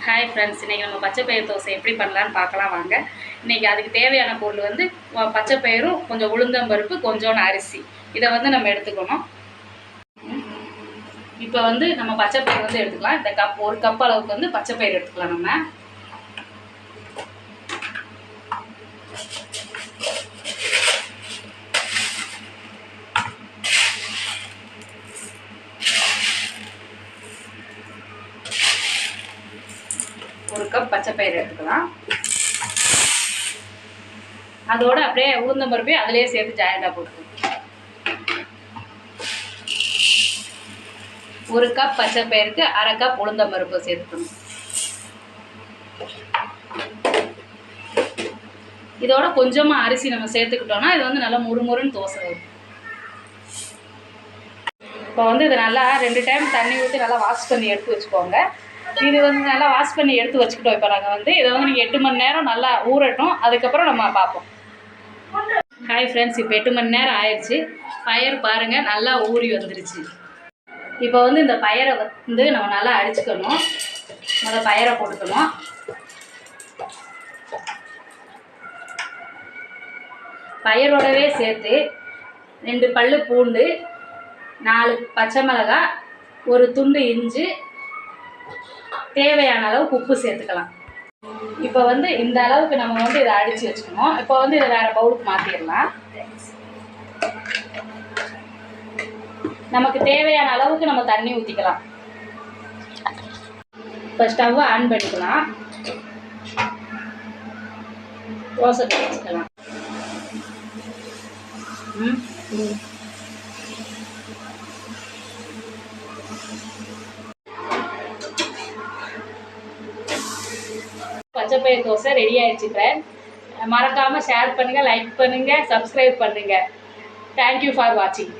Hi friends, இன்றைக்கி நம்ம பச்சைப்பயிறு தோசை எப்படி பண்ணலான்னு பார்க்கலாம் வாங்க. இன்றைக்கி அதுக்கு தேவையான பொருள் வந்து பச்சைப்பயிரும், கொஞ்சம் உளுந்தம்பருப்பு, கொஞ்சோண்டு அரிசி. இதை வந்து நம்ம எடுத்துக்கணும். இப்போ வந்து நம்ம பச்சைப்பயிறு வந்து எடுத்துக்கலாம். இந்த கப், ஒரு கப் அளவுக்கு வந்து பச்சைப்பயிறு எடுத்துக்கலாம். நம்ம ஒரு கப் பச்சைப்பயிறு எடுத்துக்கலாம். அதோட அப்படியே உளுந்தம்பருப்பே அதிலே சேர்த்து ஜாயிண்டாக போட்டுக்கணும். ஒரு கப் பச்சைப்பயிருக்கு அரை கப் உளுந்தம்பருப்பு சேர்த்துக்கணும். இதோட கொஞ்சமாக அரிசி நம்ம சேர்த்துக்கிட்டோம்னா இது வந்து நல்லா முறுமுறுன்னு தோசை வரும். இப்போ வந்து இதை நல்லா 2 டைம் தண்ணி ஊற்றி நல்லா வாஷ் பண்ணி எடுத்து வச்சுக்கோங்க. இது வந்து நல்லா வாஷ் பண்ணி எடுத்து வச்சுக்கிட்டோம். இப்போ நாங்கள் வந்து இதை வந்து நீங்கள் 8 மணி நேரம் நல்லா ஊறட்டும். அதுக்கப்புறம் நம்ம பார்ப்போம். ஹாய் ஃப்ரெண்ட்ஸ், இப்போ 8 மணி நேரம் ஆயிடுச்சு. பயறு பாருங்கள் நல்லா ஊறி வந்துருச்சு. இப்போ வந்து இந்த பயரை வந்து நம்ம நல்லா அடிச்சுக்கணும். முதல்ல பயரை போட்டுக்கணும். பயரோடவே சேர்த்து 2 பல்லு பூண்டு, 4 பச்சை மிளகாய், ஒரு துண்டு இஞ்சி, தேவையான அளவுக்கு உப்பு சேர்த்துக்கலாம். இப்போ வந்து இந்த அளவுக்கு நம்ம வந்து இதை அடித்து வச்சுக்கணும். இப்போ வந்து இதை வேறு பவுலுக்கு மாற்றிடலாம். நமக்கு தேவையான அளவுக்கு நம்ம தண்ணி ஊற்றிக்கலாம். இப்போ ஸ்டவ்வை ஆன் பண்ணிக்கலாம். தோசை வச்சுக்கலாம். பச்சைப்பயிறு தோசை ரெடி ஆயிடுச்சு ஃப்ரெண்ட். மறக்காமல் ஷேர் பண்ணுங்கள், லைக் பண்ணுங்கள், சப்ஸ்கிரைப் பண்ணுங்கள். தேங்க்யூ ஃபார் வாட்சிங்.